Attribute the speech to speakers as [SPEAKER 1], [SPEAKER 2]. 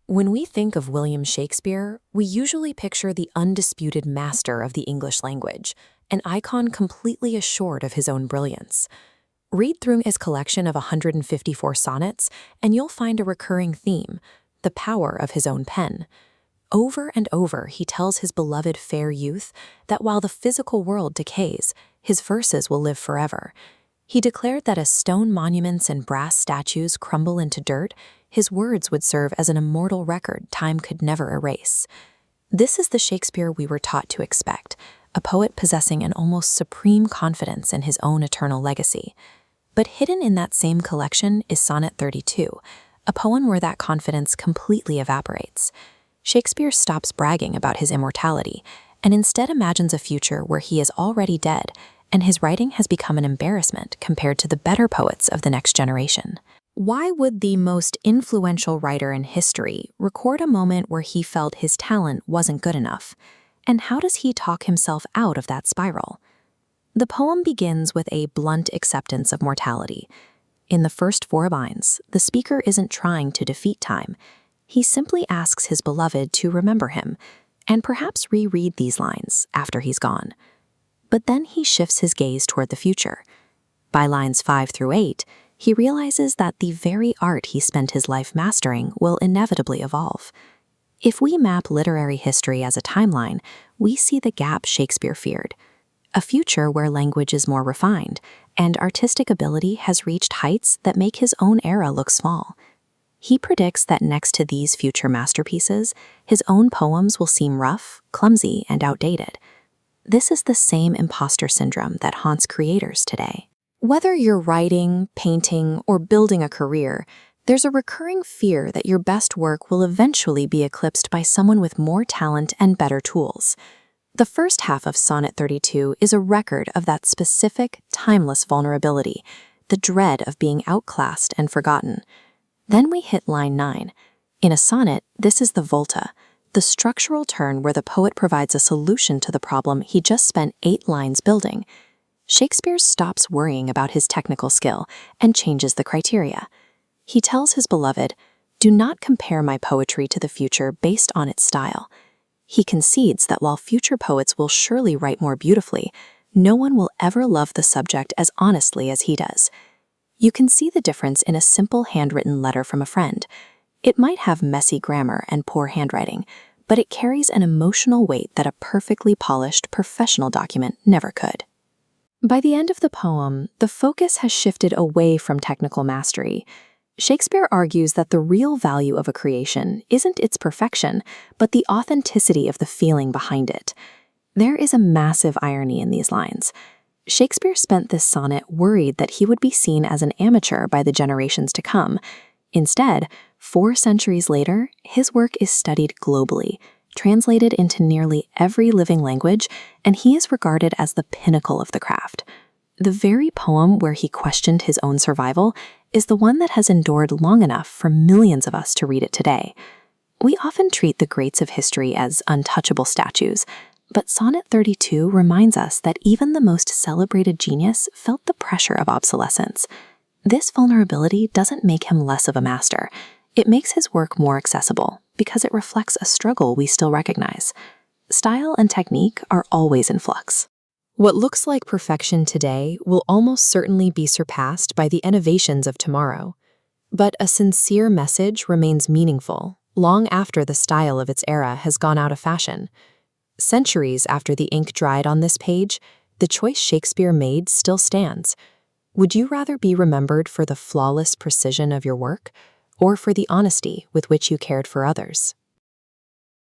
[SPEAKER 1] When we think of William Shakespeare, we usually picture the undisputed master of the English language, an icon completely assured of his own brilliance. Read through his collection of 154 sonnets, and you'll find a recurring theme: the power of his own pen. Over and over, he tells his beloved fair youth that while the physical world decays, his verses will live forever. He declared that as stone monuments and brass statues crumble into dirt, his words would serve as an immortal record time could never erase. This is the Shakespeare we were taught to expect, a poet possessing an almost supreme confidence in his own eternal legacy. But hidden in that same collection is Sonnet 32, a poem where that confidence completely evaporates. Shakespeare stops bragging about his immortality and instead imagines a future where he is already dead, and his writing has become an embarrassment compared to the better poets of the next generation. Why would the most influential writer in history record a moment where he felt his talent wasn't good enough? And how does he talk himself out of that spiral? The poem begins with a blunt acceptance of mortality. In the first 4 lines, the speaker isn't trying to defeat time. He simply asks his beloved to remember him, and perhaps reread these lines after he's gone. But then he shifts his gaze toward the future. By lines 5 through 8, he realizes that the very art he spent his life mastering will inevitably evolve. If we map literary history as a timeline, we see the gap Shakespeare feared: a future where language is more refined, and artistic ability has reached heights that make his own era look small. He predicts that next to these future masterpieces, his own poems will seem rough, clumsy, and outdated. This is the same imposter syndrome that haunts creators today. Whether you're writing, painting, or building a career, there's a recurring fear that your best work will eventually be eclipsed by someone with more talent and better tools. The first half of Sonnet 32 is a record of that specific, timeless vulnerability, the dread of being outclassed and forgotten. Then we hit line 9. In a sonnet, this is the volta, the structural turn where the poet provides a solution to the problem he just spent 8 lines building. Shakespeare stops worrying about his technical skill and changes the criteria. He tells his beloved, "Do not compare my poetry to the future based on its style." He concedes that while future poets will surely write more beautifully, no one will ever love the subject as honestly as he does. You can see the difference in a simple handwritten letter from a friend. It might have messy grammar and poor handwriting, but it carries an emotional weight that a perfectly polished professional document never could. By the end of the poem, the focus has shifted away from technical mastery. Shakespeare argues that the real value of a creation isn't its perfection, but the authenticity of the feeling behind it. There is a massive irony in these lines. Shakespeare spent this sonnet worried that he would be seen as an amateur by the generations to come. Instead, 4 centuries later, his work is studied globally, translated into nearly every living language, and he is regarded as the pinnacle of the craft. The very poem where he questioned his own survival is the one that has endured long enough for millions of us to read it today. We often treat the greats of history as untouchable statues, but Sonnet 32 reminds us that even the most celebrated genius felt the pressure of obsolescence. This vulnerability doesn't make him less of a master. It makes his work more accessible because it reflects a struggle we still recognize. Style and technique are always in flux. What looks like perfection today will almost certainly be surpassed by the innovations of tomorrow. But a sincere message remains meaningful long after the style of its era has gone out of fashion. Centuries after the ink dried on this page, the choice Shakespeare made still stands. Would you rather be remembered for the flawless precision of your work, or for the honesty with which you cared for others?